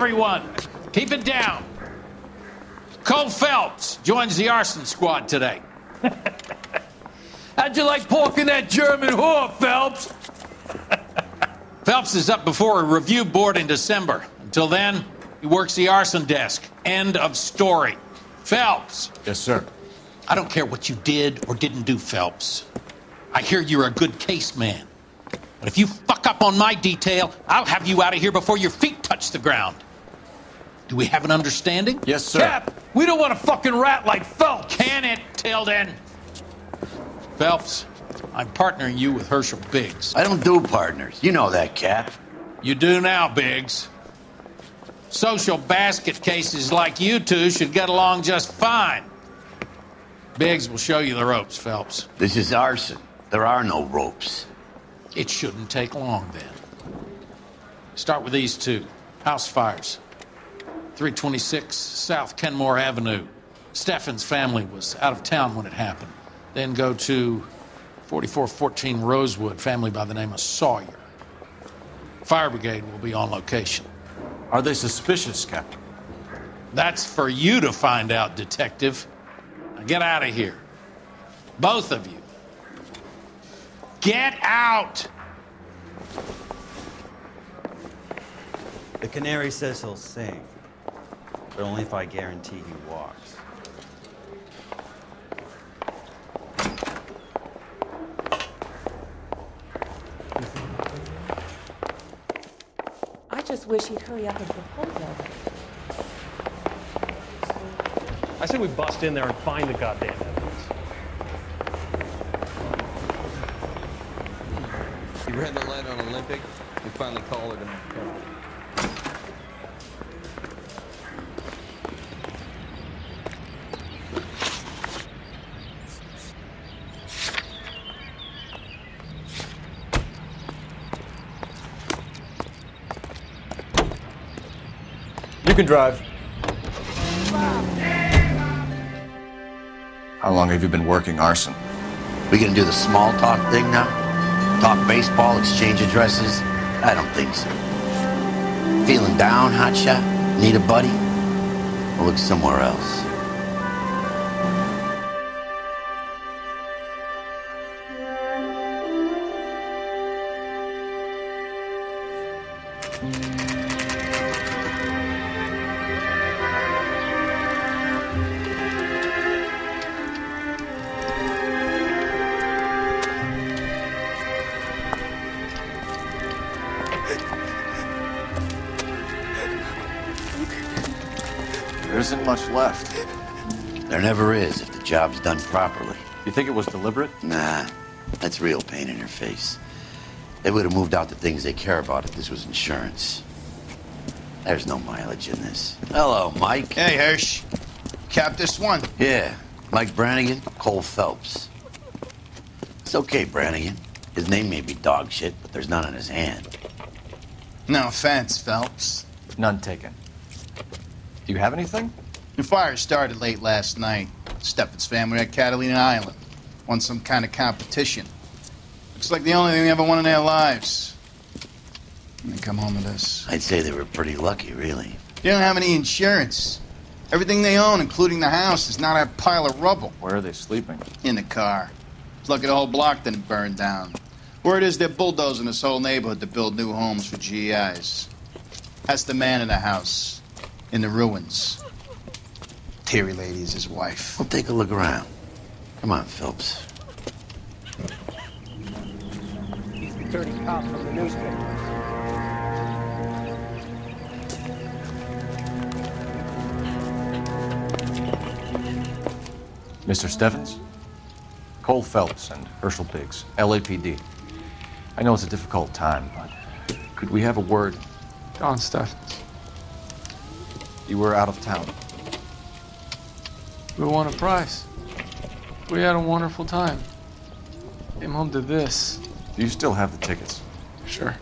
everyone. Keep it down. Cole Phelps joins the arson squad today. How'd you like porking that German whore, Phelps? Phelps is up before a review board in December. Until then, he works the arson desk. End of story. Phelps. Yes, sir. I don't care what you did or didn't do, Phelps. I hear you're a good case man. But if you fuck up on my detail, I'll have you out of here before your feet touch the ground. Do we have an understanding? Yes, sir. Cap, we don't want a fucking rat like Phelps. Can it, Tilden? Phelps, I'm partnering you with Herschel Biggs. I don't do partners. You know that, Cap. You do now, Biggs. Social basket cases like you two should get along just fine. Biggs will show you the ropes, Phelps. This is arson. There are no ropes. It shouldn't take long, then. Start with these two. House fires. 326 South Kenmore Avenue. Steffen's family was out of town when it happened. Then go to 4414 Rosewood, family by the name of Sawyer. Fire brigade will be on location. Are they suspicious, Captain? That's for you to find out, Detective. Now get out of here. Both of you. Get out! The canary says he'll sing, but only if I guarantee he walks. I just wish he'd hurry up and propose over. I say we bust in there and find the goddamn evidence. You read the letter on Olympic? We finally called it You can drive. How long have you been working arson? We gonna do the small talk thing now? Talk baseball, exchange addresses? I don't think so. Feeling down, hotshot? Need a buddy? We'll look somewhere else. There isn't much left. There never is if the job's done properly. You think it was deliberate? Nah, that's real pain in your face. They would have moved out the things they care about if this was insurance. There's no mileage in this. Hello, Mike. Hey, Hirsch. Cap this one. Yeah, Mike Brannigan, Cole Phelps. It's okay, Brannigan. His name may be dog shit, but there's none on his hand. No offense, Phelps. None taken. Do you have anything? The fire started late last night. Steffen's family at Catalina Island. Won some kind of competition. Looks like the only thing they ever won in their lives. And they come home to this. I'd say they were pretty lucky, really. They don't have any insurance. Everything they own, including the house, is not a pile of rubble. Where are they sleeping? In the car. It's lucky the whole block didn't burn down. Word is they're bulldozing this whole neighborhood to build new homes for GIs. That's the man in the house. In the ruins. Terry Lady is his wife. We'll take a look around. Come on, Phelps. He's the dirty cop from the newspaper. Mr. Steffens? Cole Phelps and Herschel Biggs, LAPD. I know it's a difficult time, but could we have a word? Don Steffens. You were out of town. We won a prize. We had a wonderful time. Came home to this. Do you still have the tickets? Sure.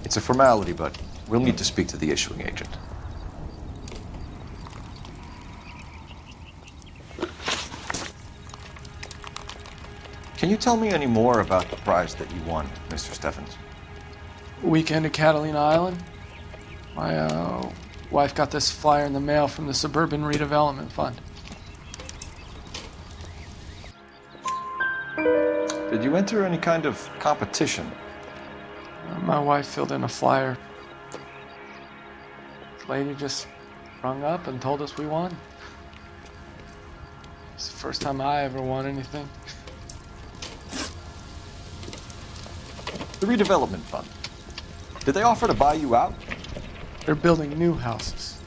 It's a formality, but We'll need to speak to the issuing agent. Can you tell me any more about the prize that you won, Mr. Steffens? Weekend at Catalina Island. My wife got this flyer in the mail from the Suburban Redevelopment Fund. Did you enter any kind of competition? My wife filled in a flyer. This lady just rung up and told us we won. It's the first time I ever won anything. The redevelopment fund. Did they offer to buy you out? They're building new houses.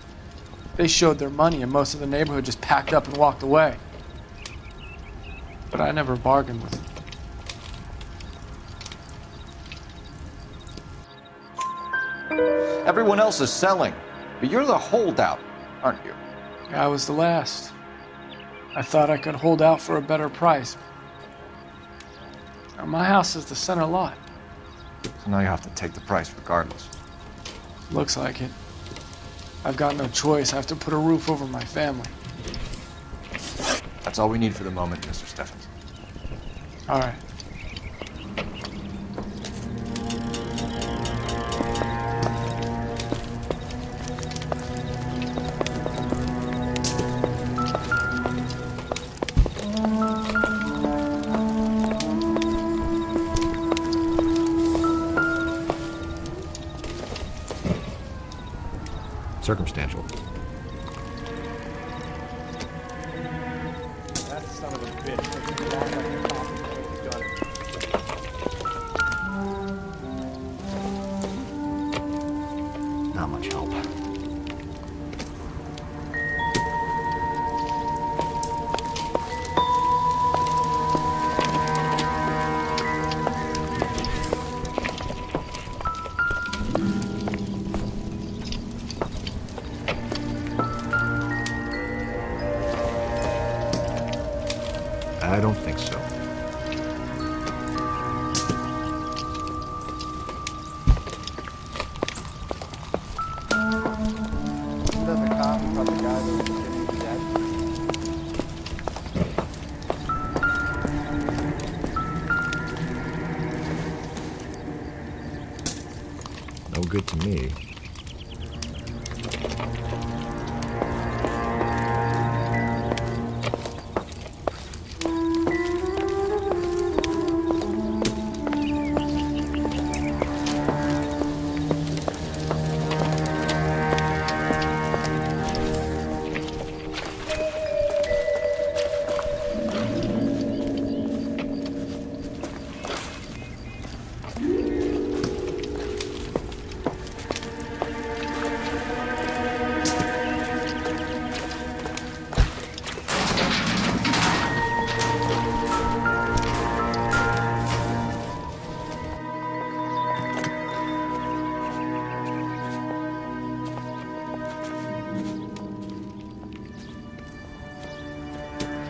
They showed their money and most of the neighborhood just packed up and walked away. But I never bargained with them. Everyone else is selling, but you're the holdout, aren't you? I was the last. I thought I could hold out for a better price. Now, my house is the center lot. So now you have to take the price regardless. Looks like it. I've got no choice. I have to put a roof over my family. That's all we need for the moment, Mr. Steffens. All right. Circumstantial. That son of a bitch. Not much help. I don't think so. No good to me.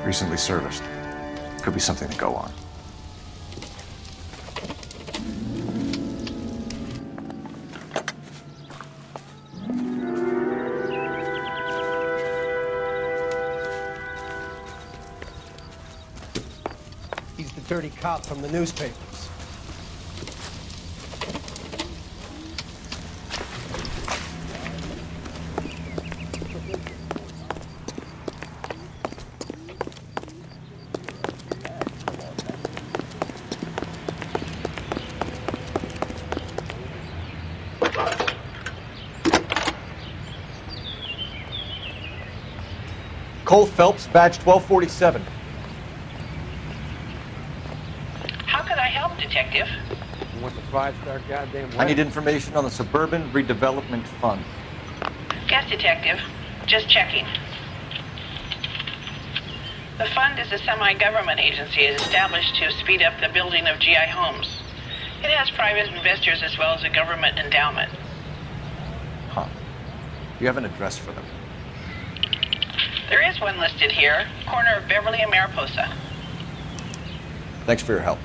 Recently serviced. Could be something to go on. He's the dirty cop from the newspapers. Cole Phelps, badge 1247. How can I help, Detective? You want the 5-star goddamn I need information on the Suburban Redevelopment Fund. Yes, Detective. Just checking. The fund is a semi-government agency established to speed up the building of GI homes. It has private investors as well as a government endowment. Huh. You have an address for them? There is one listed here, corner of Beverly and Mariposa. Thanks for your help.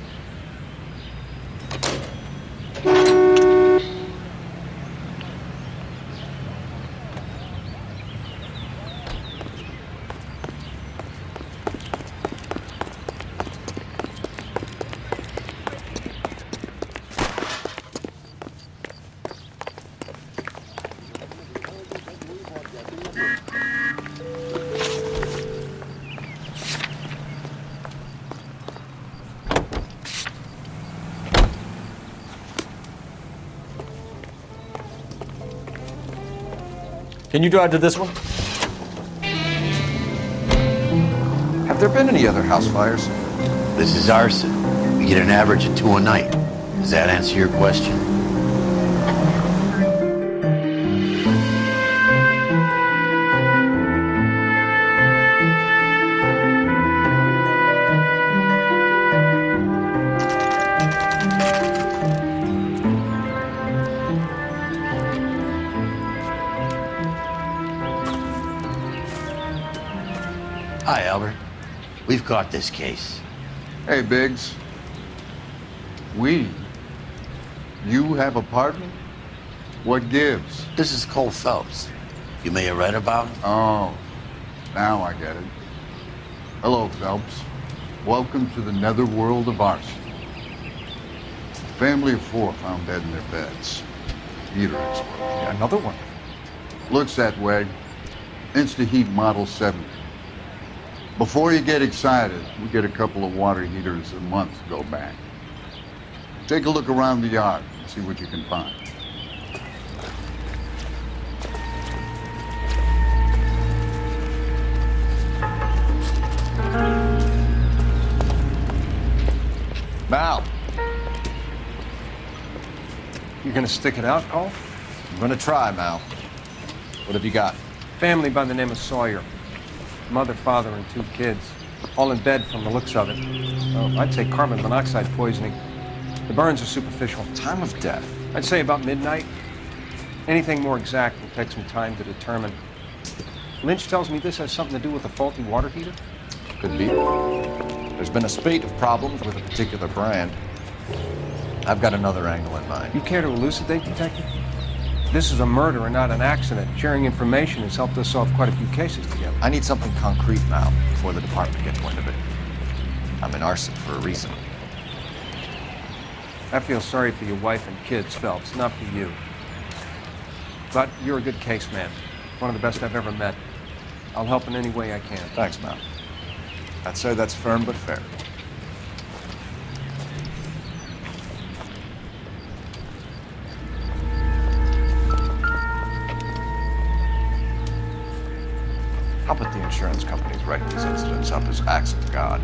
Can you drive to this one? Have there been any other house fires? This is arson. We get an average of 2 a night. Does that answer your question? Hi, Albert. We've caught this case. Hey, Biggs. You have a partner? What gives? This is Cole Phelps. You may have read about him. Oh, now I get it. Hello, Phelps. Welcome to the netherworld of arson. Family of 4 found dead in their beds. Heater explosion. Yeah, another one. Looks that way. Insta-heat Model 70. Before you get excited, we get a couple of water heaters a month to go back. Take a look around the yard and see what you can find. Mal, You gonna stick it out, Cole? I'm gonna try, Mal. What have you got? Family by the name of Sawyer. Mother, father, and 2 kids. All in bed from the looks of it. I'd say carbon monoxide poisoning. The burns are superficial. Time of death? I'd say about midnight. Anything more exact will take some time to determine. Lynch tells me this has something to do with a faulty water heater. Could be. There's been a spate of problems with a particular brand. I've got another angle in mind. You care to elucidate, Detective? This is a murder and not an accident. Sharing information has helped us solve quite a few cases together. I need something concrete now before the department gets wind of it. I'm in arson for a reason. I feel sorry for your wife and kids, Phelps, not for you. But you're a good case man. One of the best I've ever met. I'll help in any way I can. Thanks, Mal. I'd say that's firm but fair. How about the insurance companies write these incidents up as acts of God?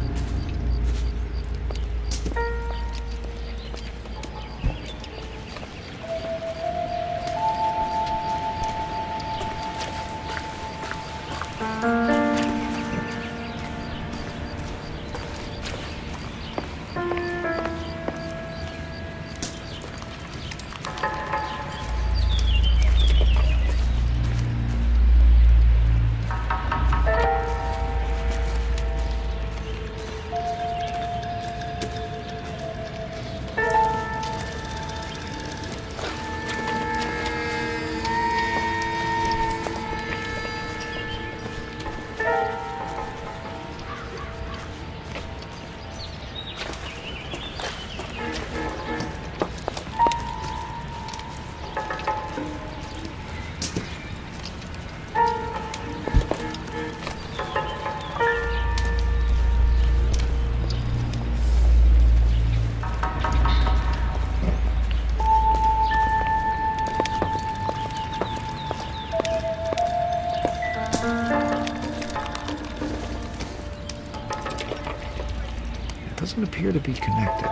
Doesn't appear to be connected.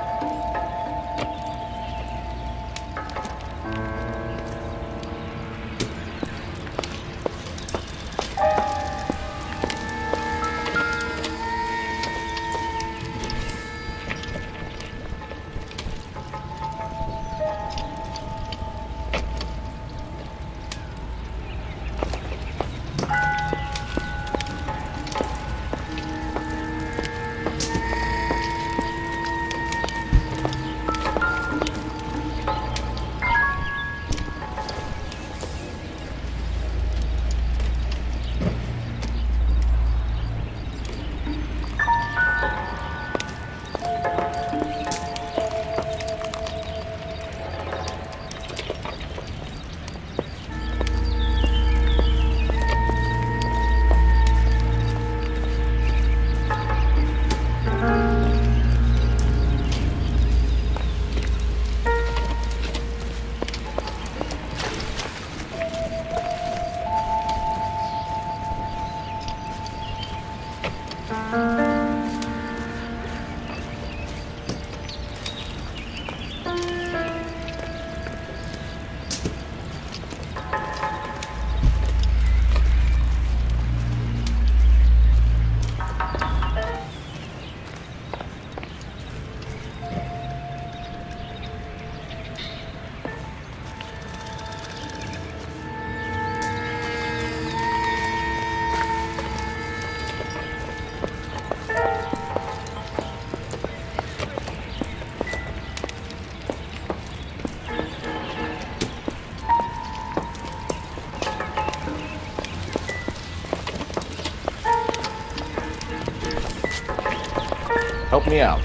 Help me out.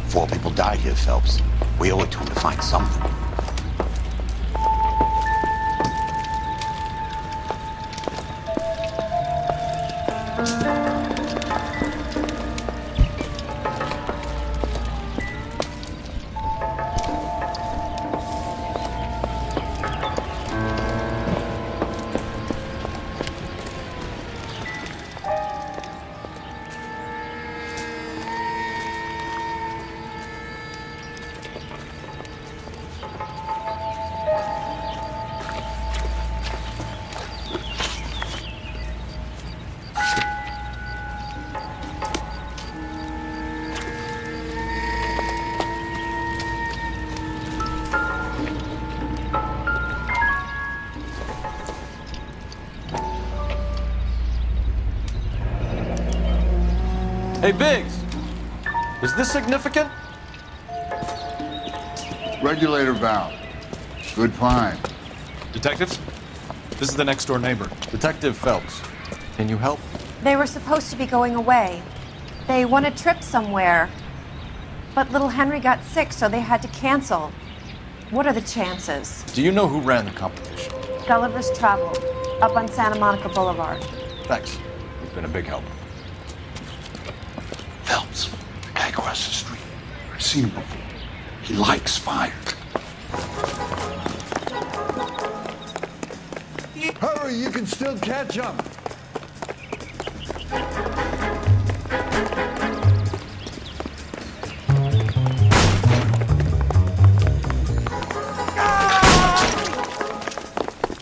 4 people died here, Phelps. We owe it to him to find something. Hey, Biggs, is this significant? Regulator valve. Good find. Detectives, this is the next door neighbor. Detective Phelps, can you help? They were supposed to be going away. They won a trip somewhere. But little Henry got sick, so they had to cancel. What are the chances? Do you know who ran the competition? Gulliver's Travel, up on Santa Monica Boulevard. Thanks. You've been a big help. Phelps, the guy across the street. I've seen him before. He likes fire. Hurry, you can still catch him.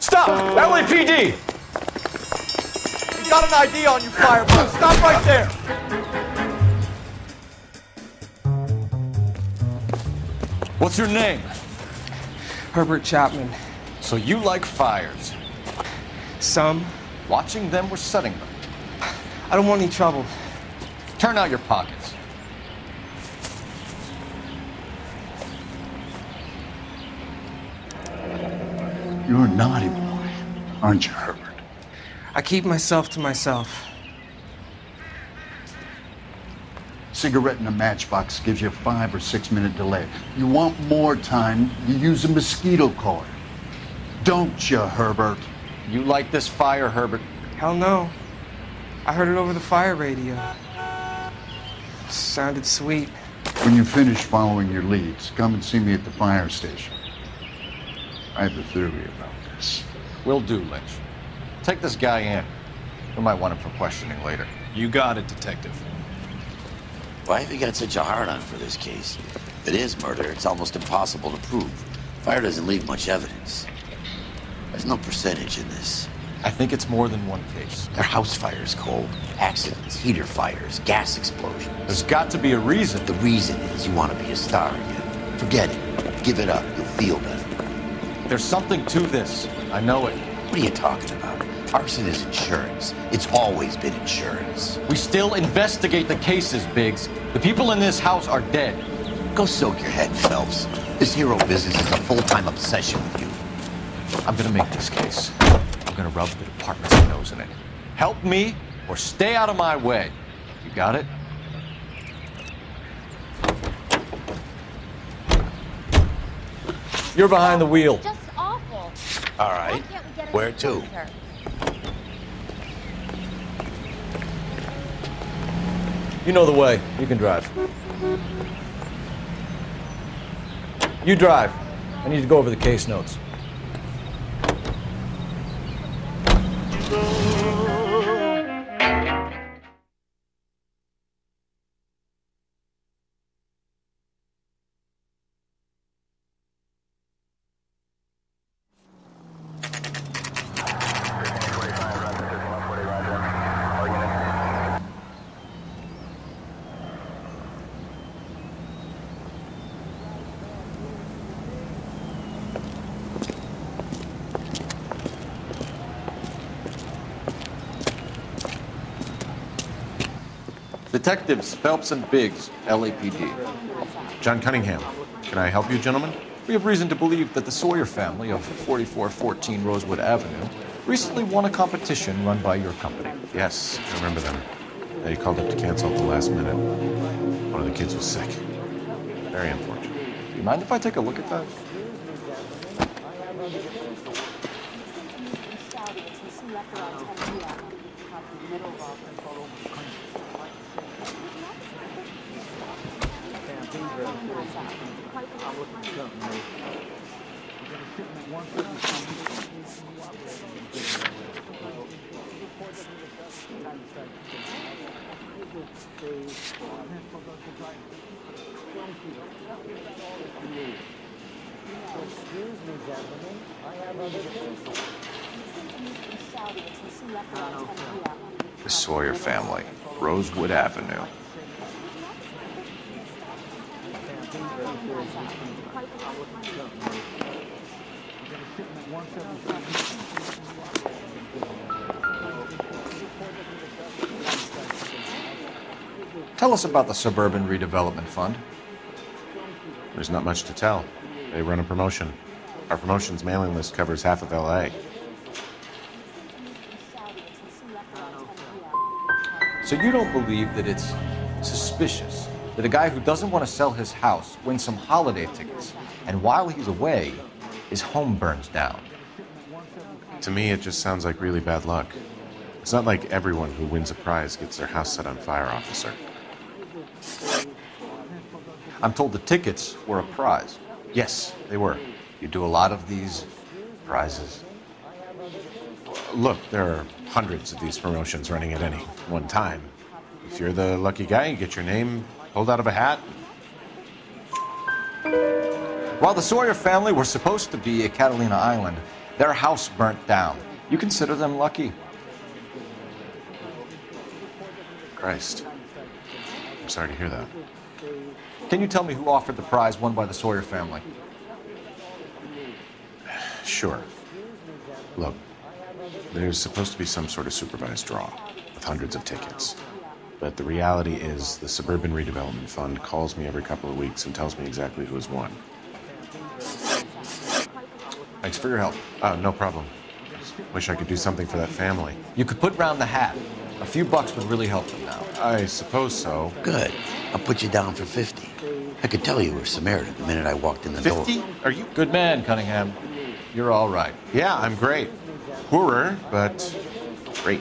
Stop! LAPD! You got an ID on you, fireball. Stop right there! What's your name? Herbert Chapman. So you like fires? Some. Watching them or setting them? I don't want any trouble. Turn out your pockets. You're a naughty boy, aren't you, Herbert? I keep myself to myself. Cigarette in a matchbox gives you a 5 or 6 minute delay. You want more time, you use a mosquito coil. Don't you, Herbert? You like this fire, Herbert? Hell no. I heard it over the fire radio. Sounded sweet. When you finish following your leads, come and see me at the fire station. I have a theory about this. Will do, Lynch. Take this guy in. We might want him for questioning later. You got it, Detective. Why have you got such a hard-on for this case? If it is murder, it's almost impossible to prove. Fire doesn't leave much evidence. There's no percentage in this. I think it's more than one case. They're house fires, Cole. Accidents, heater fires, gas explosions. There's got to be a reason. The reason is you want to be a star again. Forget it. Give it up. You'll feel better. There's something to this. I know it. What are you talking about? Arson is insurance. It's always been insurance. We still investigate the cases, Biggs. The people in this house are dead. Go soak your head, Phelps. This hero business is a full-time obsession with you. I'm gonna make this case. I'm gonna rub the department's nose in it. Help me or stay out of my way. You got it? You're behind the wheel. Just awful. All right. Where to? You know the way. You can drive. You drive. I need to go over the case notes. Detectives Phelps and Biggs, LAPD. John Cunningham. Can I help you, gentlemen? We have reason to believe that the Sawyer family of 4414 Rosewood Avenue recently won a competition run by your company. Yes, I remember them. They called up to cancel at the last minute. One of the kids was sick. Very unfortunate. Do you mind if I take a look at that? The Sawyer family, Rosewood Avenue. Tell us about the Suburban Redevelopment Fund. There's not much to tell. They run a promotion. Our promotion's mailing list covers half of LA. So you don't believe that it's suspicious that a guy who doesn't want to sell his house wins some holiday tickets, and while he's away, his home burns down? To me, it just sounds like really bad luck. It's not like everyone who wins a prize gets their house set on fire, officer. I'm told the tickets were a prize. Yes, they were. You do a lot of these prizes? Look, there are hundreds of these promotions running at any one time. If you're the lucky guy, you get your name pulled out of a hat. While the Sawyer family were supposed to be at Catalina Island, their house burnt down. You consider them lucky? Christ. I'm sorry to hear that. Can you tell me who offered the prize won by the Sawyer family? Sure. Look, there's supposed to be some sort of supervised draw with hundreds of tickets. But the reality is the Suburban Redevelopment Fund calls me every couple of weeks and tells me exactly who has won. Thanks for your help. No problem. Wish I could do something for that family. You could put round the hat. A few bucks would really help them now. I suppose so. Good. I'll put you down for 50. I could tell you were Samaritan the minute I walked in the 50? door. 50? Are you? Good man, Cunningham. You're all right. Yeah, I'm great. Poorer, but great.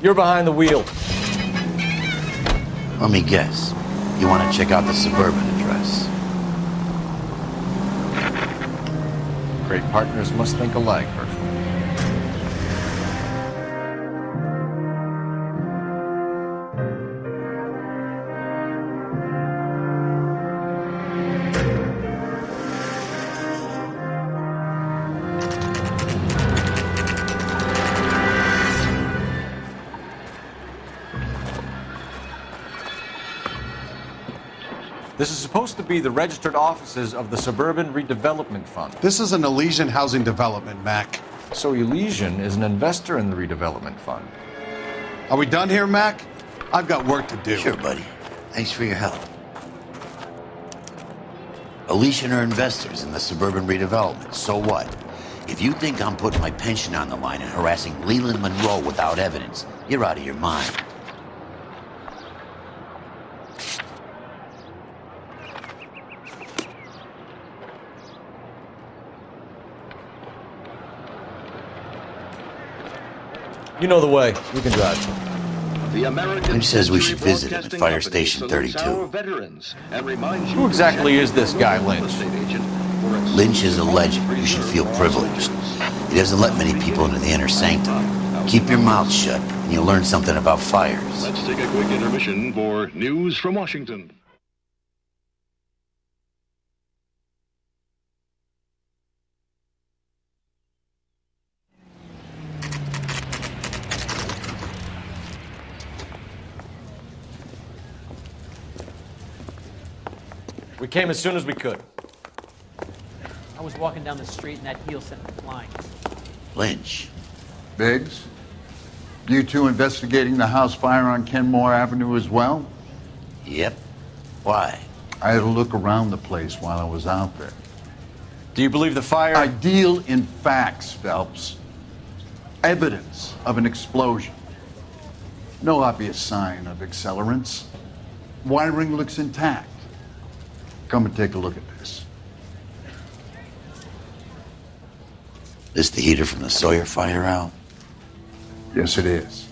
You're behind the wheel. Let me guess. You want to check out the Suburban address? Great partners must think alike, Herschel. This is supposed to be the registered offices of the Suburban Redevelopment Fund. This is an Elysian housing development, Mac. So Elysian is an investor in the redevelopment fund. Are we done here, Mac? I've got work to do. Sure, buddy. Thanks for your help. Elysian are investors in the Suburban Redevelopment. So what? If you think I'm putting my pension on the line and harassing Leland Monroe without evidence, you're out of your mind. You know the way. We can drive. The American Lynch says we should visit him at Fire Station 32. Who exactly is this guy, Lynch? Lynch is a legend. You should feel privileged. He doesn't let many people into the inner sanctum. Keep your mouth shut, and you'll learn something about fires. Let's take a quick intermission for news from Washington. We came as soon as we could. I was walking down the street and that heel sent me flying. Lynch. Biggs, you two investigating the house fire on Kenmore Avenue as well? Yep. Why? I had a look around the place while I was out there. Do you believe the fire? I deal in facts, Phelps. Evidence of an explosion. No obvious sign of accelerants. Wiring looks intact. Come and take a look at this. This the heater from the Sawyer fire, Al? Yes, it is.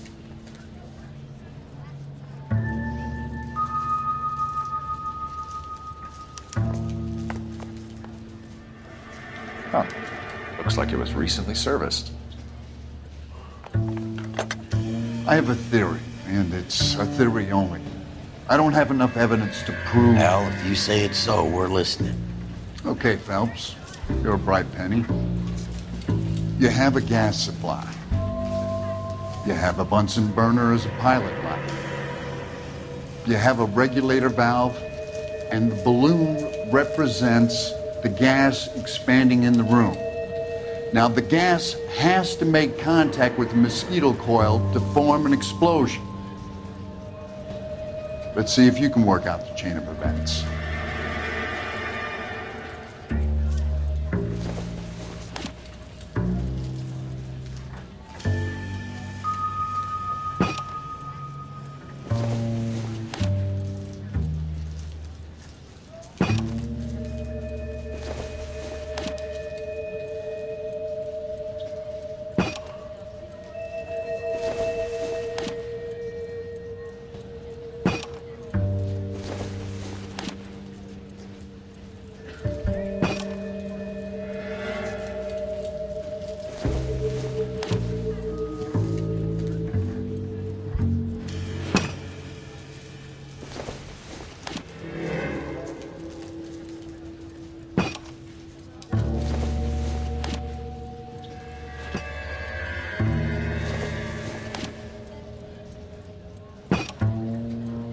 Huh. Looks like it was recently serviced. I have a theory, and it's a theory only. I don't have enough evidence to prove... Al, if you say it's so, we're listening. Okay, Phelps. You're a bright penny. You have a gas supply. You have a Bunsen burner as a pilot light. You have a regulator valve, and the balloon represents the gas expanding in the room. Now, the gas has to make contact with the mosquito coil to form an explosion. Let's see if you can work out the chain of events.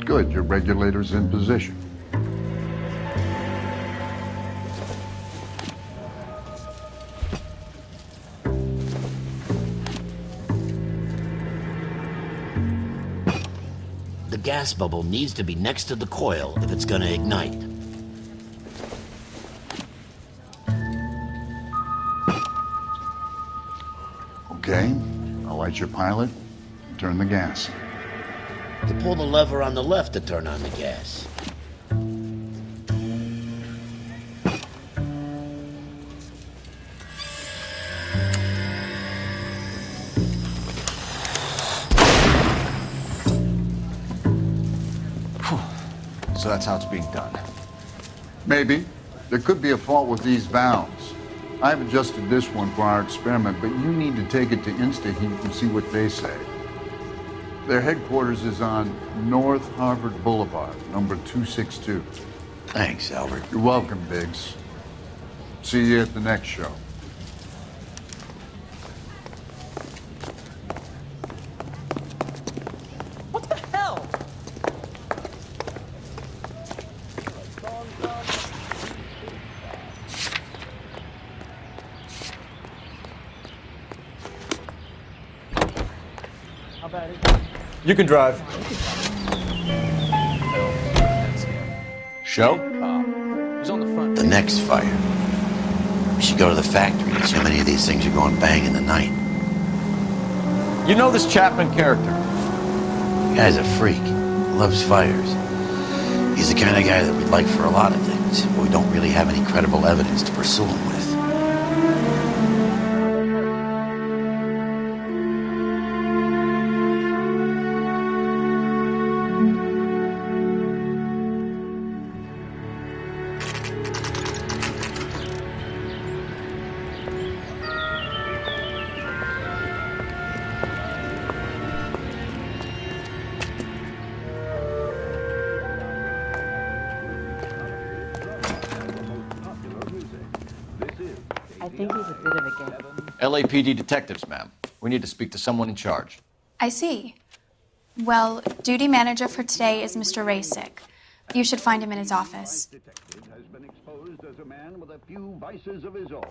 Good, your regulator's in position. The gas bubble needs to be next to the coil if it's gonna ignite. Okay, I'll light your pilot, turn the gas. You pull the lever on the left to turn on the gas. So that's how it's being done. Maybe. There could be a fault with these valves. I've adjusted this one for our experiment, but you need to take it to Instaheat and see what they say. Their headquarters is on North Harvard Boulevard, number 262. Thanks, Albert. You're welcome, Biggs. See you at the next show. What the hell? How bad is it? You can drive. Show? He's on the front. The next fire. We should go to the factory and see how many of these things are going bang in the night. You know this Chapman character? The guy's a freak. Loves fires. He's the kind of guy that we'd like for a lot of things, but we don't really have any credible evidence to pursue him with. I think he's a bit of a gimp. LAPD detectives, ma'am. We need to speak to someone in charge. I see. Well, duty manager for today is Mr. Rasick. You should find him in his office. Has been exposed as a man with a few vices of his own.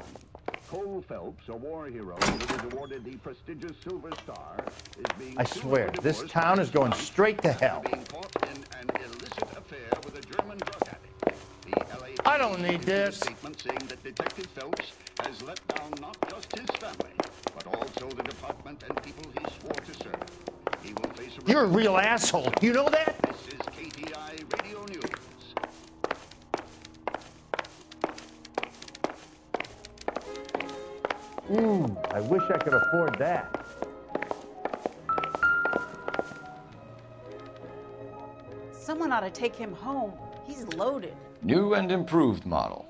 Cole Phelps, a war hero who was awarded the prestigious Silver Star, is being... I swear, this town is going straight to hell. ...being caught in an illicit affair with a German drug addict. The LAPD I don't need this. ...statement saying that Detective Phelps has let down not just his family, but also the department and people he swore to serve. He will face a... You're a real asshole. Do you know that? This is KTI Radio News. I wish I could afford that. Someone ought to take him home. He's loaded. New and improved model.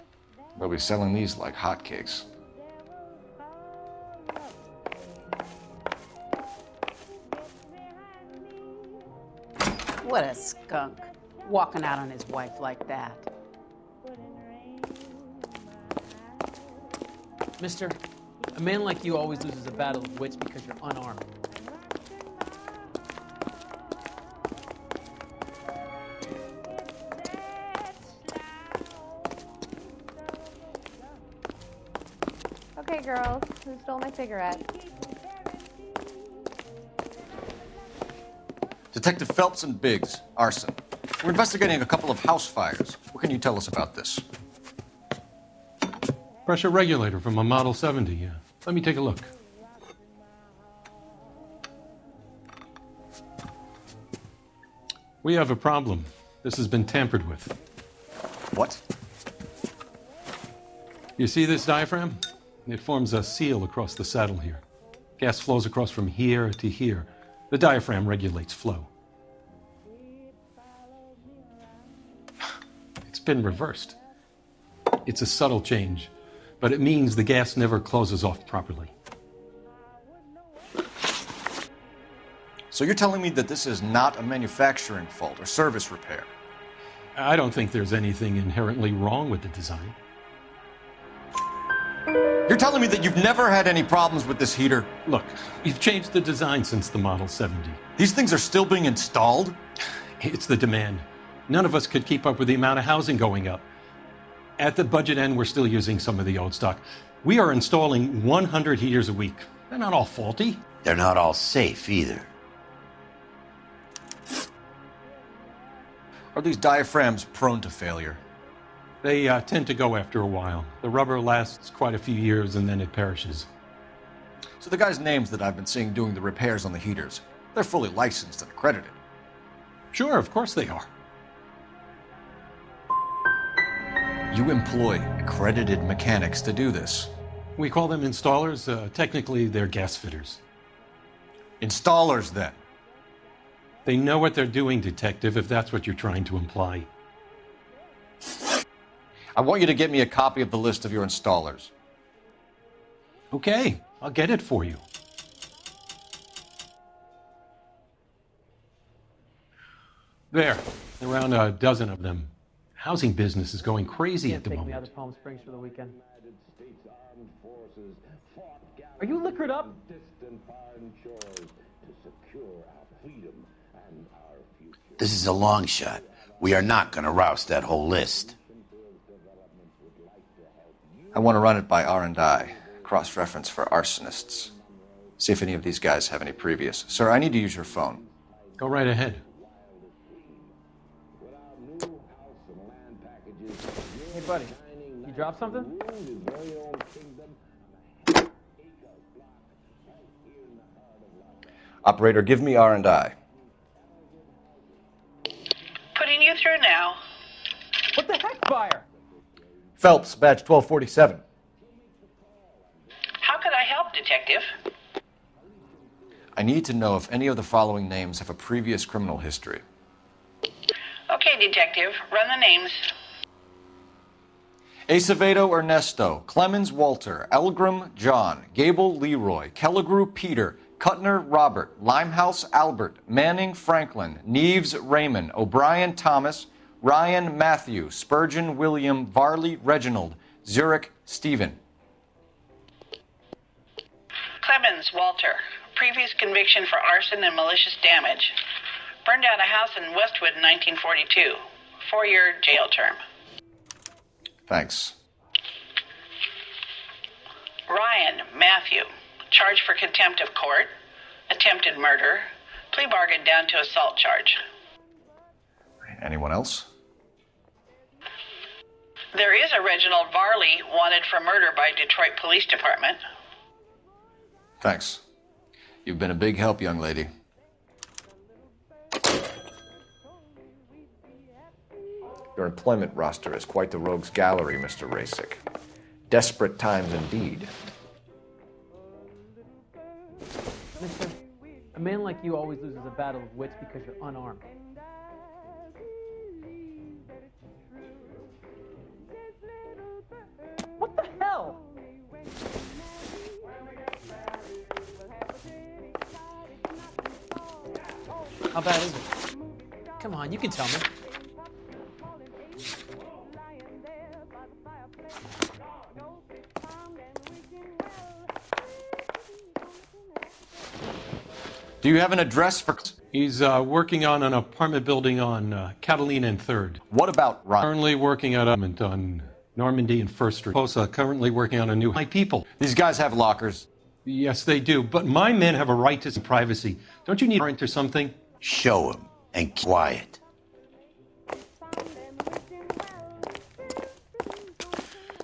They'll be selling these like hotcakes. What a skunk. Walking out on his wife like that. Mister, a man like you always loses a battle of wits because you're unarmed. Okay, girls, who stole my cigarette? Detective Phelps and Biggs, arson. We're investigating a couple of house fires. What can you tell us about this? Pressure regulator from a Model 70, yeah. Let me take a look. We have a problem. This has been tampered with. What? You see this diaphragm? It forms a seal across the saddle here. Gas flows across from here to here. The diaphragm regulates flow. It's been reversed. It's a subtle change, but it means the gas never closes off properly. So you're telling me that this is not a manufacturing fault or service repair? I don't think there's anything inherently wrong with the design. You're telling me that you've never had any problems with this heater? Look, we've changed the design since the Model 70. These things are still being installed? It's the demand. None of us could keep up with the amount of housing going up. At the budget end, we're still using some of the old stock. We are installing 100 heaters a week. They're not all faulty. They're not all safe either. Are these diaphragms prone to failure? They tend to go after a while. The rubber lasts quite a few years and then it perishes. So the guys' names that I've been seeing doing the repairs on the heaters, they're fully licensed and accredited? Sure, of course they are. You employ accredited mechanics to do this? We call them installers. Technically, they're gas fitters. Installers, then? They know what they're doing, Detective, if that's what you're trying to imply. I want you to get me a copy of the list of your installers. Okay, I'll get it for you. There, around a dozen of them. Housing business is going crazy at the moment. Take me out to Palm Springs for the weekend. Are you liquored up? This is a long shot. We are not going to rouse that whole list. I want to run it by R&I, cross-reference for arsonists. See if any of these guys have any previous. Sir, I need to use your phone. Go right ahead. Hey, buddy, you dropped something? Operator, give me R&I. Putting you through now. What the heck, fire? Phelps, badge 1247. How could I help, Detective? I need to know if any of the following names have a previous criminal history. Okay, Detective, run the names. Acevedo Ernesto, Clemens Walter, Elgram John, Gable Leroy, Kelligrew Peter, Cutner Robert, Limehouse Albert, Manning Franklin, Neves Raymond, O'Brien Thomas, Ryan Matthew, Spurgeon William, Varley Reginald, Zurich Stephen. Clemens Walter, previous conviction for arson and malicious damage. Burned down a house in Westwood in 1942. 4-year jail term. Thanks. Ryan Matthew, charged for contempt of court, attempted murder, plea bargain down to assault charge. Anyone else? There is a Reginald Varley wanted for murder by Detroit Police Department. Thanks. You've been a big help, young lady. Your employment roster is quite the rogues gallery, Mr. Rasick. Desperate times indeed. Mister, a man like you always loses a battle of wits because you're unarmed. What the hell? How bad is it? Come on, you can tell me. Do you have an address for... He's working on an apartment building on Catalina and 3rd. What about Ron? Currently working at an apartment on Normandy and 1st Street. Posa currently working on a new... My people. These guys have lockers. Yes, they do. But my men have a right to some privacy. Don't you need a warrant or something? Show him and keep quiet.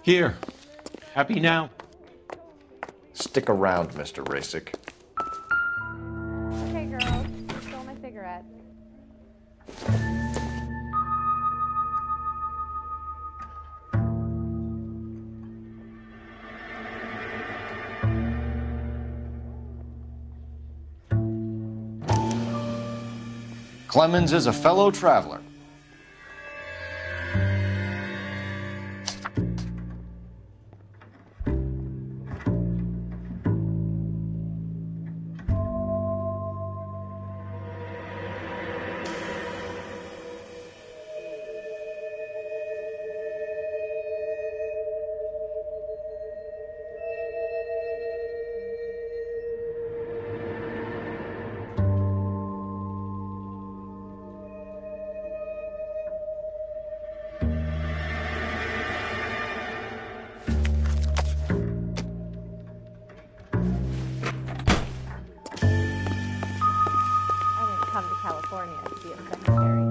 Here. Happy now? Stick around, Mr. Rasick. Okay, girls. You stole my cigarette. Clemens is a fellow traveler. California to be a secretary.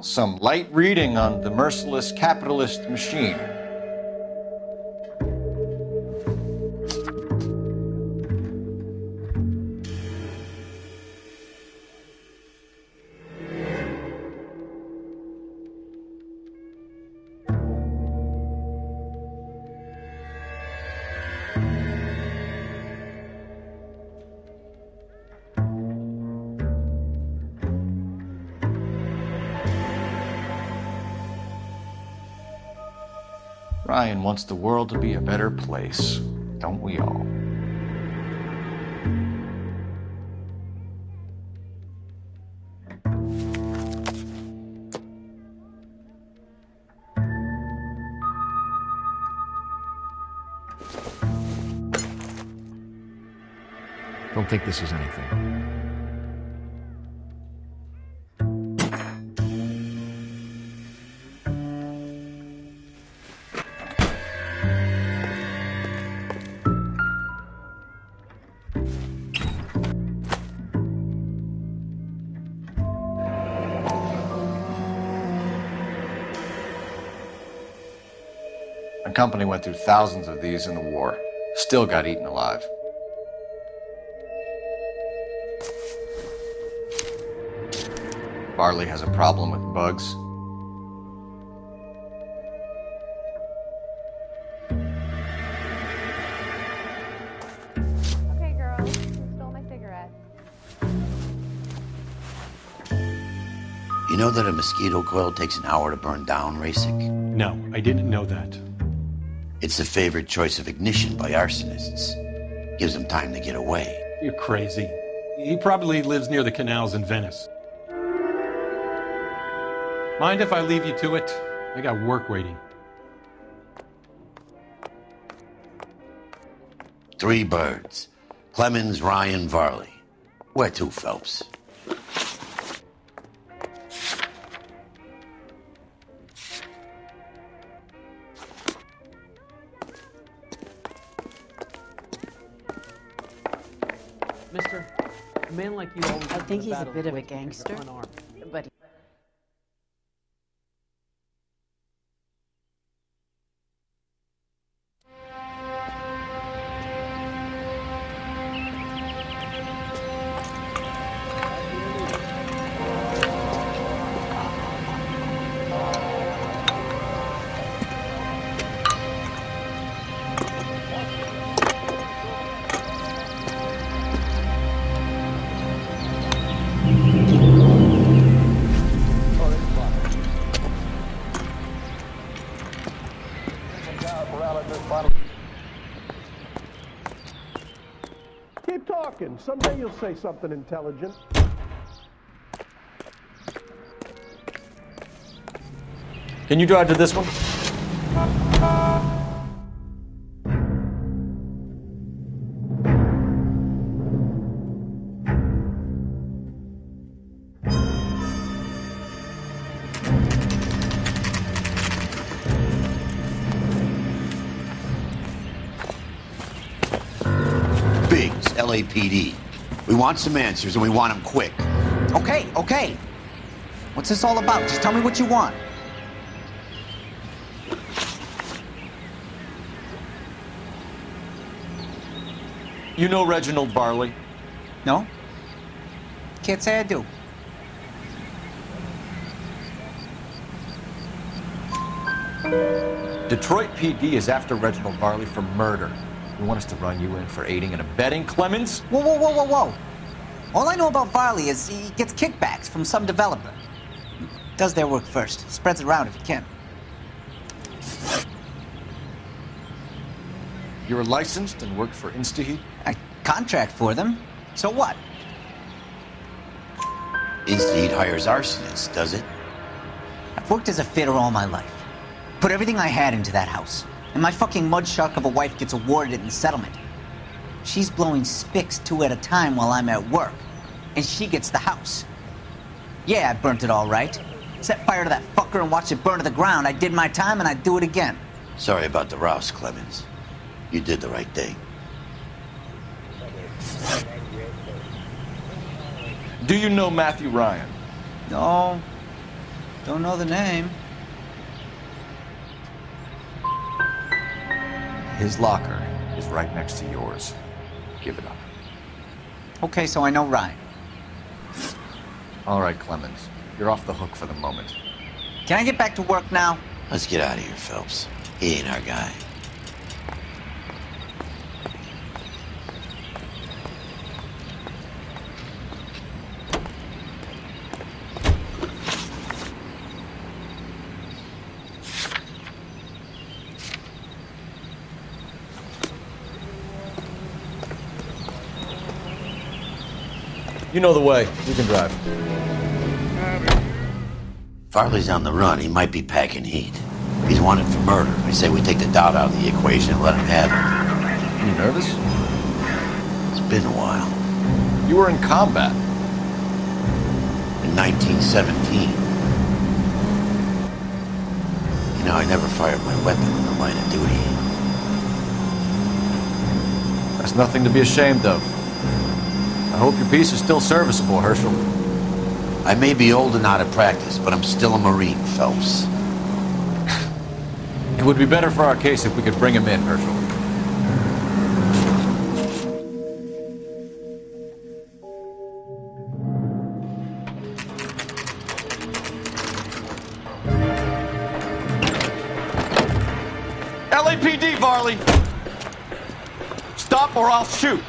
Some light reading on the merciless capitalist machine. Ryan wants the world to be a better place, don't we all? Don't think this is anything. My company went through thousands of these in the war. Still got eaten alive. Barley has a problem with bugs. Okay, girls, who stole my cigarette? You know that a mosquito coil takes an hour to burn down, Rasick? No, I didn't know that. It's the favorite choice of ignition by arsonists. Gives them time to get away. You're crazy. He probably lives near the canals in Venice. Mind if I leave you to it? I got work waiting. 3 birds. Clemens, Ryan, Varley. Where to, Phelps? Mister, a man like you always... I think he's a bit of a gangster, unarmed. but... Keep talking. Someday you'll say something intelligent. Can you drive to this one? Biggs, LAPD. We want some answers and we want them quick. Okay, okay. What's this all about? Just tell me what you want. You know Reginald Varley? No? Can't say I do. Detroit PD is after Reginald Varley for murder. You want us to run you in for aiding and abetting Clemens? Whoa, whoa, whoa, whoa, whoa. All I know about Varley is he gets kickbacks from some developer. Does their work first. Spreads it around if he can. You're licensed and work for Instaheat? I contract for them. So what? Instaheat hires arsonists, does it? I've worked as a fitter all my life. Put everything I had into that house. And my fucking mud shark of a wife gets awarded it in settlement. She's blowing spics 2 at a time while I'm at work. And she gets the house. Yeah, I burnt it all right. Set fire to that fucker and watched it burn to the ground. I did my time and I'd do it again. Sorry about the rouse, Clemens. You did the right thing. Do you know Matthew Ryan? No. Don't know the name. His locker is right next to yours. Give it up. Okay, so I know Ryan. All right, Clemens. You're off the hook for the moment. Can I get back to work now? Let's get out of here, Phelps. He ain't our guy. You know the way. You can drive. Farley's on the run. He might be packing heat. He's wanted for murder. I say we take the doubt out of the equation and let him have it. You nervous? It's been a while. You were in combat. In 1917. You know, I never fired my weapon in the line of duty. That's nothing to be ashamed of. I hope your piece is still serviceable, Herschel. I may be old and out of practice, but I'm still a Marine, Phelps. It would be better for our case if we could bring him in, Herschel. LAPD, Varley! Stop or I'll shoot!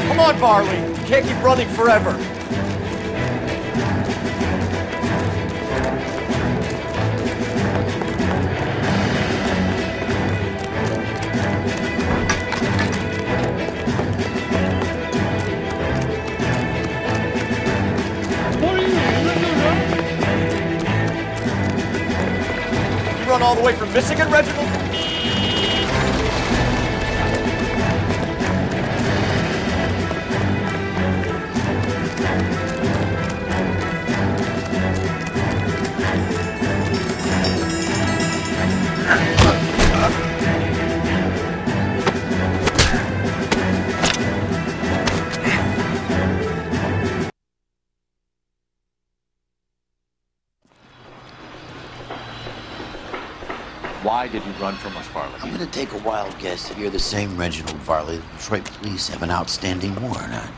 Come on, Varley. You can't keep running forever. run all the way from Michigan, Reginald? Why did you run from us, Varley? I'm gonna take a wild guess that you're the same Reginald Varley the Detroit police have an outstanding warrant on.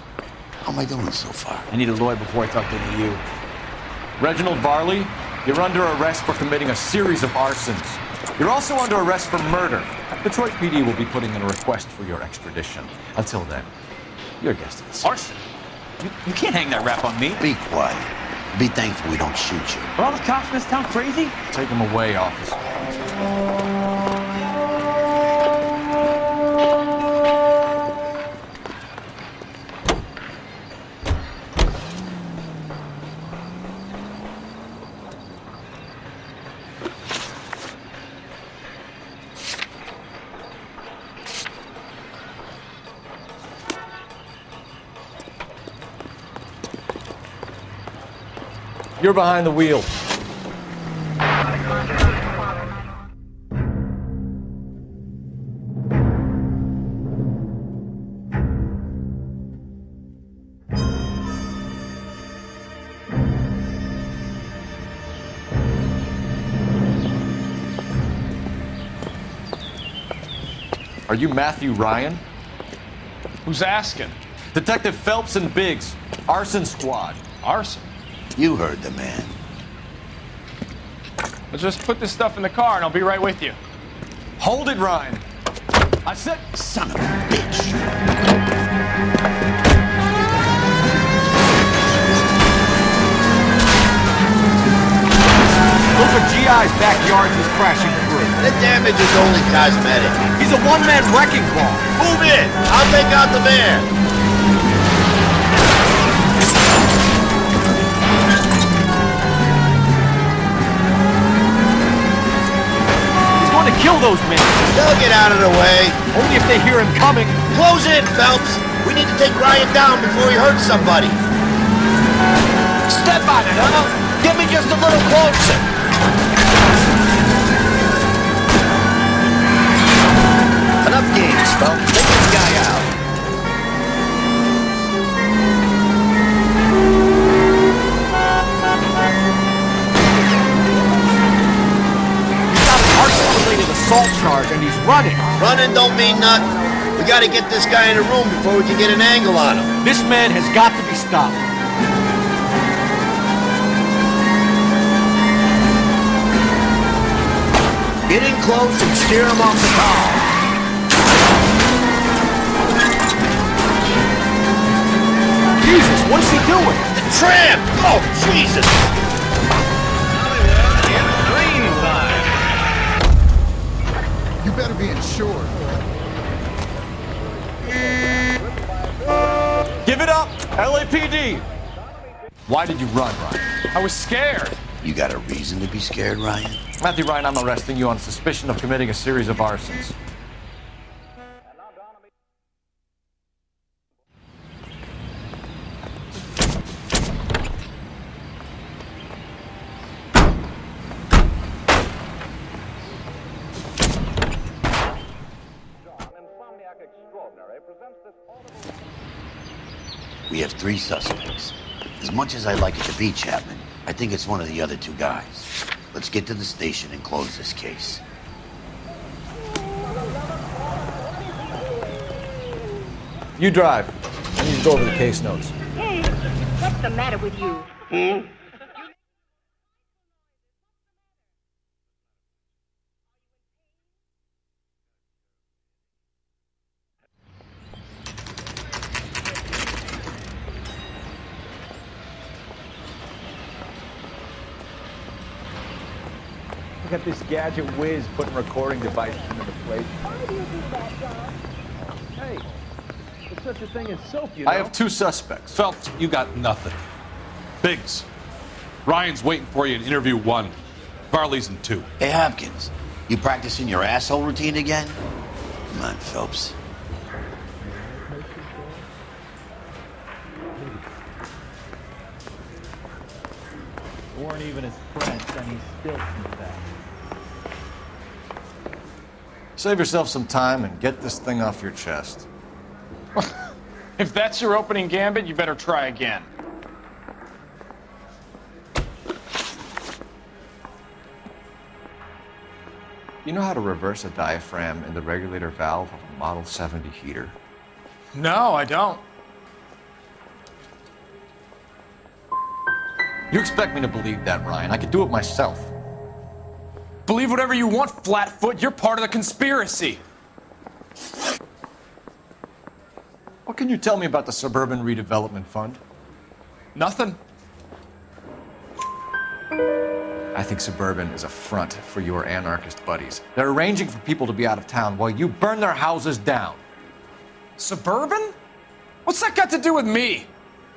How am I doing so far? I need a lawyer before I talk to any of you. Reginald Varley, you're under arrest for committing a series of arsons. You're also under arrest for murder. Detroit PD will be putting in a request for your extradition. Until then, you're a guest of the scene. Arson? You can't hang that rap on me. Be quiet. Be thankful we don't shoot you. Are all the cops in this town crazy? Take him away, officer. You're behind the wheel. Are you Matthew Ryan? Who's asking? Detective Phelps and Biggs, arson squad. Arson? You heard the man. Let's just put this stuff in the car and I'll be right with you. Hold it, Ryan. I said, son of a bitch. Those are GI's backyards he's crashing through. The damage is only cosmetic. He's a one-man wrecking ball. Move in. I'll take out the van. To kill those men. They'll get out of the way. Only if they hear him coming. Close in, Phelps. We need to take Ryan down before he hurts somebody. Step on it, huh? Get me just a little closer. Enough games, Phelps. Take this guy out. Assault charge and he's running. Running don't mean nothing. We gotta get this guy in a room before we can get an angle on him. This man has got to be stopped. Get in close and steer him off the car. Jesus, what is he doing? The tramp! Oh, Jesus! You better be insured. Give it up, LAPD! Why did you run, Ryan? I was scared. You got a reason to be scared, Ryan? Matthew Ryan, I'm arresting you on suspicion of committing a series of arsons. We have 3 suspects. As much as I'd like it to be Chapman, I think it's one of the other 2 guys. Let's get to the station and close this case. You drive. I need to go over the case notes. Hey, what's the matter with you? Got this gadget whiz putting recording devices into the plate. Why do you do that, John? Hey, there's such a thing as soap, you know. I have 2 suspects. Phelps, you got nothing. Biggs, Ryan's waiting for you in interview 1. Varley's in 2. Hey, Hopkins, you practicing your asshole routine again? Come on, Phelps. Weren't even his friends, and he still sees that. Save yourself some time and get this thing off your chest. If that's your opening gambit, you better try again. You know how to reverse a diaphragm in the regulator valve of a Model 70 heater? No, I don't. You expect me to believe that, Ryan? I could do it myself. Believe whatever you want, Flatfoot. You're part of the conspiracy. What can you tell me about the Suburban Redevelopment Fund? Nothing. I think Suburban is a front for your anarchist buddies. They're arranging for people to be out of town while you burn their houses down. Suburban? What's that got to do with me?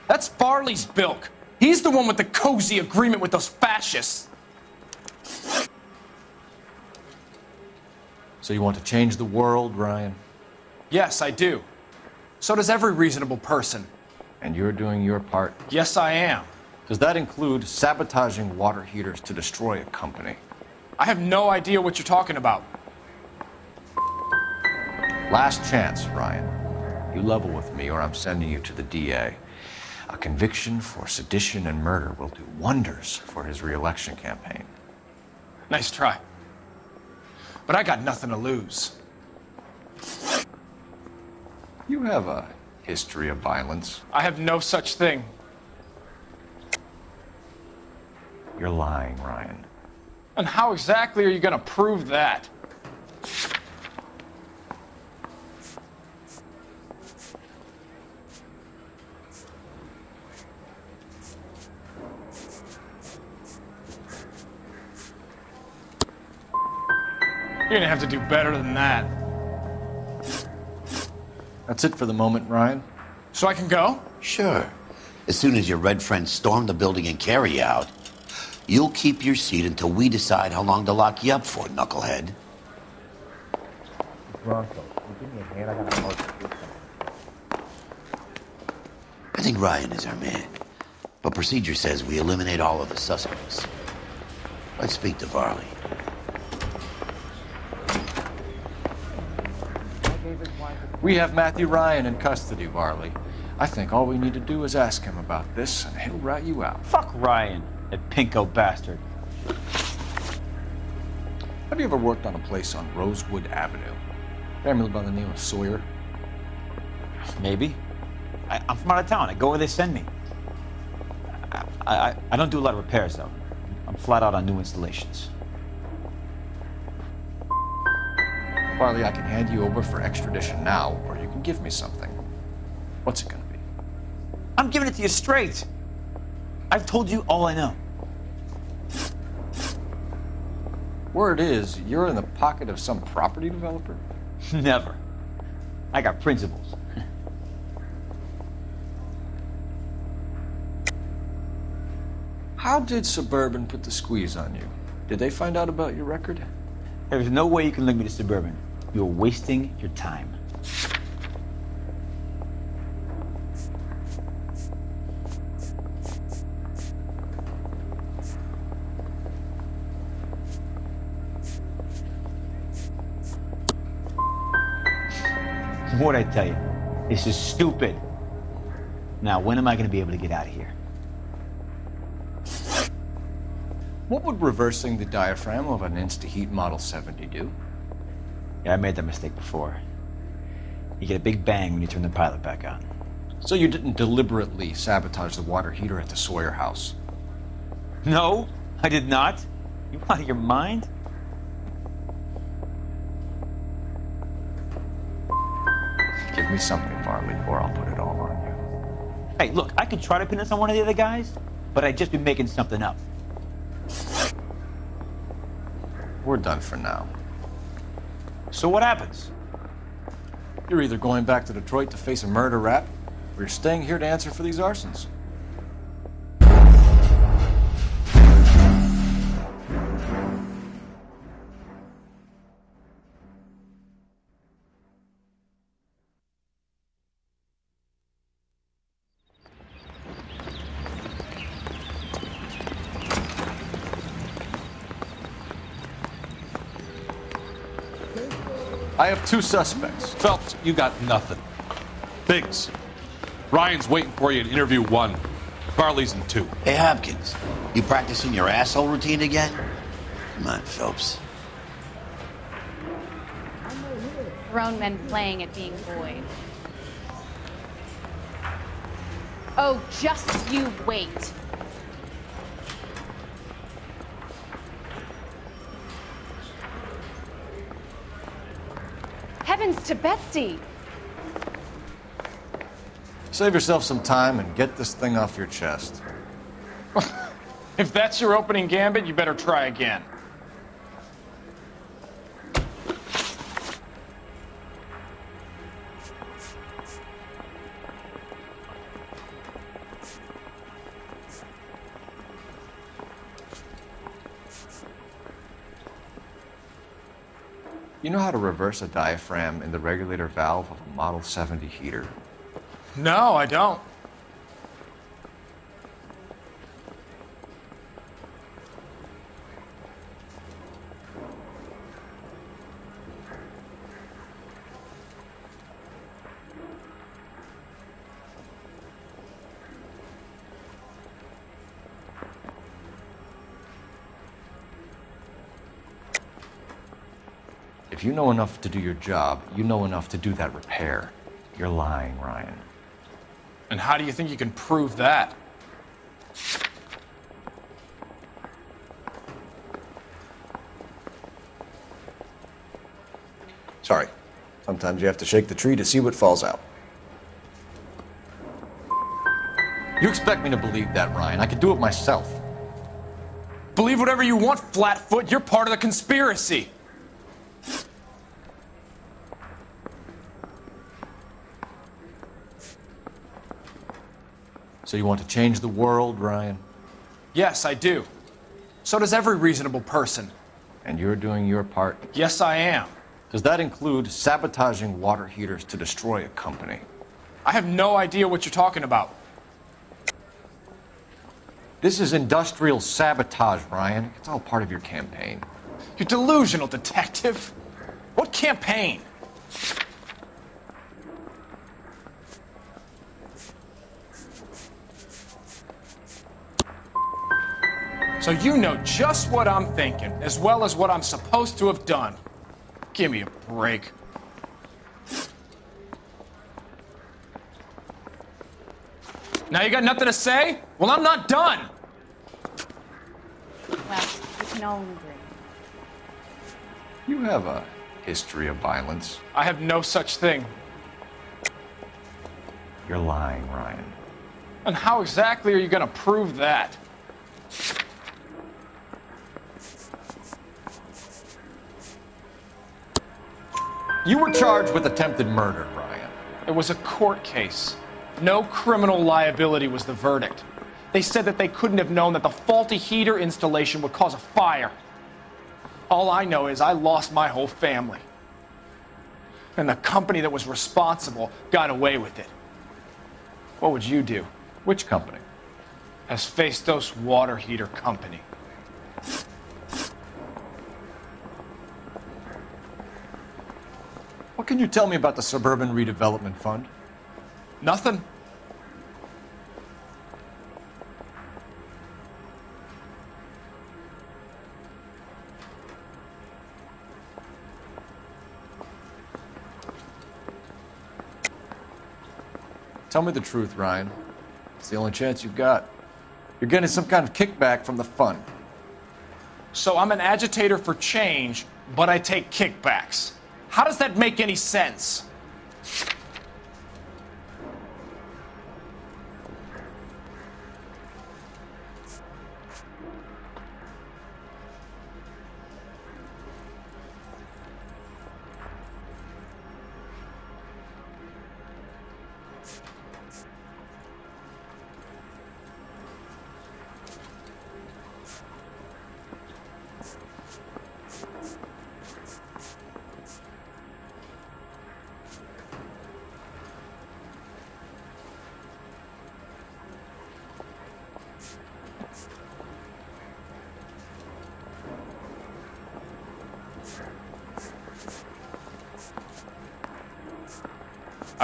That's Farley's bilk. He's the one with the cozy agreement with those fascists. So you want to change the world, Ryan? Yes, I do. So does every reasonable person. And you're doing your part? Yes, I am. Does that include sabotaging water heaters to destroy a company? I have no idea what you're talking about. Last chance, Ryan. You level with me or I'm sending you to the DA. A conviction for sedition and murder will do wonders for his re-election campaign. Nice try. But I got nothing to lose. You have a history of violence. I have no such thing. You're lying, Ryan. And how exactly are you going to prove that? You're gonna have to do better than that. That's it for the moment, Ryan. So I can go? Sure. As soon as your red friends storm the building and carry you out, you'll keep your seat until we decide how long to lock you up for, knucklehead. Bronco, give me a hand. I got a mark. I think Ryan is our man, but procedure says we eliminate all of the suspects. Let's speak to Varley. We have Matthew Ryan in custody, Varley. I think all we need to do is ask him about this, and he'll rat you out. Fuck Ryan, that pinko bastard. Have you ever worked on a place on Rosewood Avenue? Family by the name of Sawyer? Maybe. I'm from out of town. I go where they send me. I don't do a lot of repairs, though. I'm flat out on new installations. Varley, I can hand you over for extradition now, or you can give me something. What's it gonna be? I'm giving it to you straight. I've told you all I know. Word is, you're in the pocket of some property developer? Never. I got principles. How did Suburban put the squeeze on you? Did they find out about your record? There's no way you can link me to Suburban. You're wasting your time. What'd I tell you? This is stupid. Now, when am I going to be able to get out of here? What would reversing the diaphragm of an Instaheat Model 70 do? Yeah, I made that mistake before. You get a big bang when you turn the pilot back on. So you didn't deliberately sabotage the water heater at the Sawyer house? No, I did not. You out of your mind? Give me something, Varley, or I'll put it all on you. Hey, look, I could try to pin this on one of the other guys, but I'd just be making something up. We're done for now. So what happens? You're either going back to Detroit to face a murder rap, or you're staying here to answer for these arsons. I have 2 suspects. Phelps, you got nothing. Biggs, Ryan's waiting for you in interview 1. Barley's in 2. Hey, Hopkins, you practicing your asshole routine again? Come on, Phelps. Grown men playing at being boys. Oh, just you wait. Heavens to Betsy! Save yourself some time and get this thing off your chest. If that's your opening gambit, you better try again. You know how to reverse a diaphragm in the regulator valve of a Model 70 heater? No, I don't. If you know enough to do your job, you know enough to do that repair. You're lying, Ryan. And how do you think you can prove that? Sorry. Sometimes you have to shake the tree to see what falls out. You expect me to believe that, Ryan? I could do it myself. Believe whatever you want, Flatfoot. You're part of the conspiracy. So you want to change the world, Ryan? Yes, I do. So does every reasonable person. And you're doing your part? Yes, I am. Does that include sabotaging water heaters to destroy a company? I have no idea what you're talking about. This is industrial sabotage, Ryan. It's all part of your campaign. You're delusional, detective. What campaign? So you know just what I'm thinking, as well as what I'm supposed to have done. Give me a break. Now you got nothing to say? Well, I'm not done. Well, you can all agree. You have a history of violence. I have no such thing. You're lying, Ryan. And how exactly are you going to prove that? You were charged with attempted murder, Ryan. It was a court case. No criminal liability was the verdict. They said that they couldn't have known that the faulty heater installation would cause a fire. All I know is I lost my whole family. And the company that was responsible got away with it. What would you do? Which company? Hephaestus Water Heater Company. What can you tell me about the Suburban Redevelopment Fund? Nothing. Tell me the truth, Ryan. It's the only chance you've got. You're getting some kind of kickback from the fund. So I'm an agitator for change, but I take kickbacks. How does that make any sense?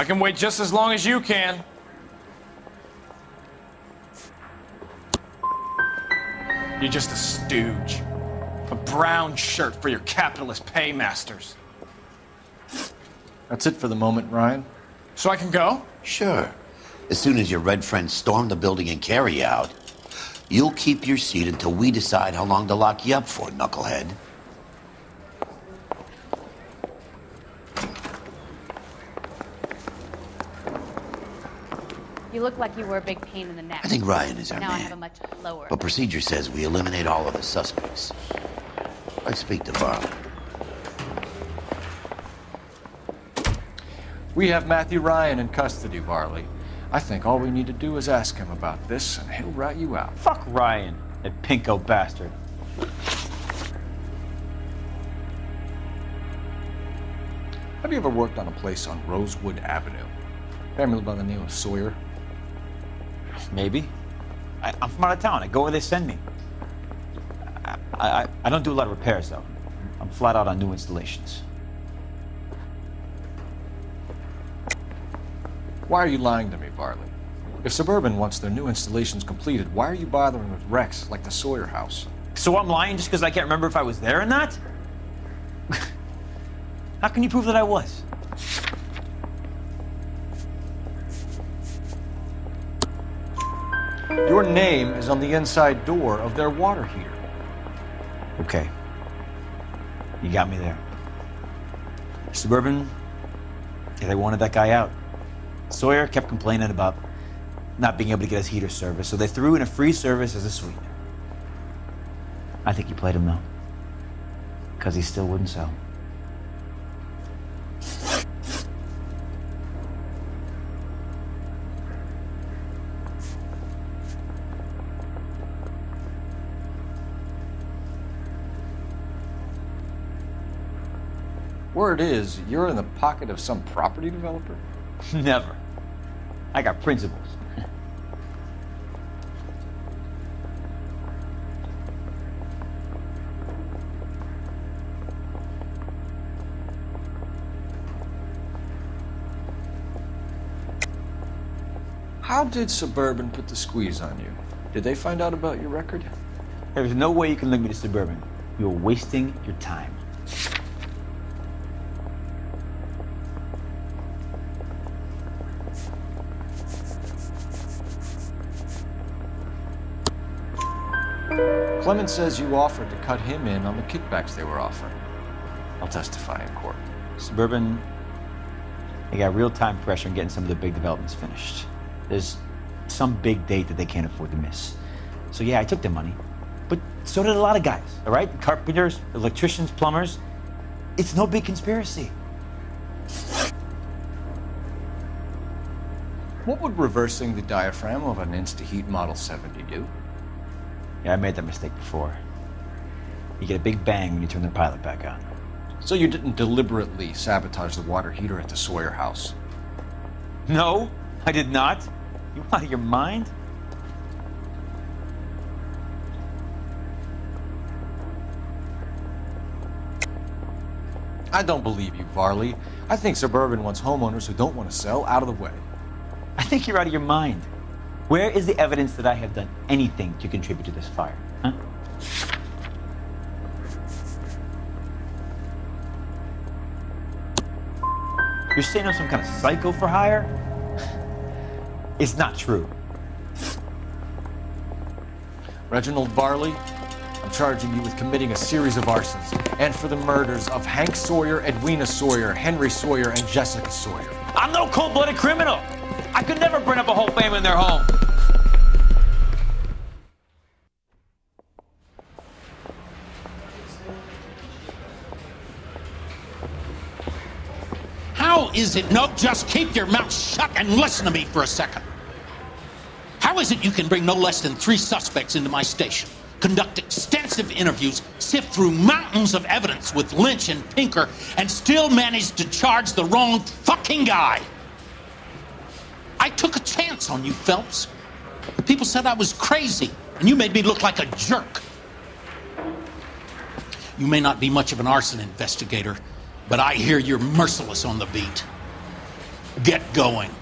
I can wait just as long as you can. You're just a stooge. A brown shirt for your capitalist paymasters. That's it for the moment, Ryan. So I can go? Sure. As soon as your red friends storm the building and carry you out, you'll keep your seat until we decide how long to lock you up for, knucklehead. You look like you were a big pain in the neck. I think Ryan is our now man. I have a much lower. But procedure says we eliminate all of the suspects. Let's speak to Bob. We have Matthew Ryan in custody, Varley. I think all we need to do is ask him about this, and he'll rat you out. Fuck Ryan, that pinko bastard. Have you ever worked on a place on Rosewood Avenue? Family by the name of Sawyer? Maybe. I'm from out of town. I go where they send me. I don't do a lot of repairs, though. I'm flat out on new installations. Why are you lying to me, Varley? If Suburban wants their new installations completed, why are you bothering with wrecks like the Sawyer house? So I'm lying just because I can't remember if I was there or not? How can you prove that I was? Your name is on the inside door of their water heater. Okay. You got me there. Suburban, yeah, they wanted that guy out. Sawyer kept complaining about not being able to get his heater service, so they threw in a free service as a sweetener. I think he played him, though, because he still wouldn't sell. Word is, you're in the pocket of some property developer? Never. I got principles. How did Suburban put the squeeze on you? Did they find out about your record? There's no way you can link me to Suburban. You're wasting your time. Clemens says you offered to cut him in on the kickbacks they were offering. I'll testify in court. Suburban, they got real-time pressure on getting some of the big developments finished. There's some big date that they can't afford to miss. So yeah, I took their money. But so did a lot of guys, all right? Carpenters, electricians, plumbers. It's no big conspiracy. What would reversing the diaphragm of an Instaheat Model 70 do? Yeah, I made that mistake before. You get a big bang when you turn the pilot back on. So you didn't deliberately sabotage the water heater at the Sawyer house? No, I did not. You out of your mind? I don't believe you, Varley. I think Suburban wants homeowners who don't want to sell out of the way. I think you're out of your mind. Where is the evidence that I have done anything to contribute to this fire? Huh? You're saying I'm some kind of psycho for hire? It's not true. Reginald Varley, I'm charging you with committing a series of arsons and for the murders of Hank Sawyer, Edwina Sawyer, Henry Sawyer, and Jessica Sawyer. I'm no cold-blooded criminal. I could never burn up a whole family in their home. How is it? No, just keep your mouth shut and listen to me for a second. How is it you can bring no less than 3 suspects into my station, conduct extensive interviews, sift through mountains of evidence with Lynch and Pinker, and still manage to charge the wrong fucking guy? I took a chance on you, Phelps. The people said I was crazy, and you made me look like a jerk. You may not be much of an arson investigator, but I hear you're merciless on the beat. Get going.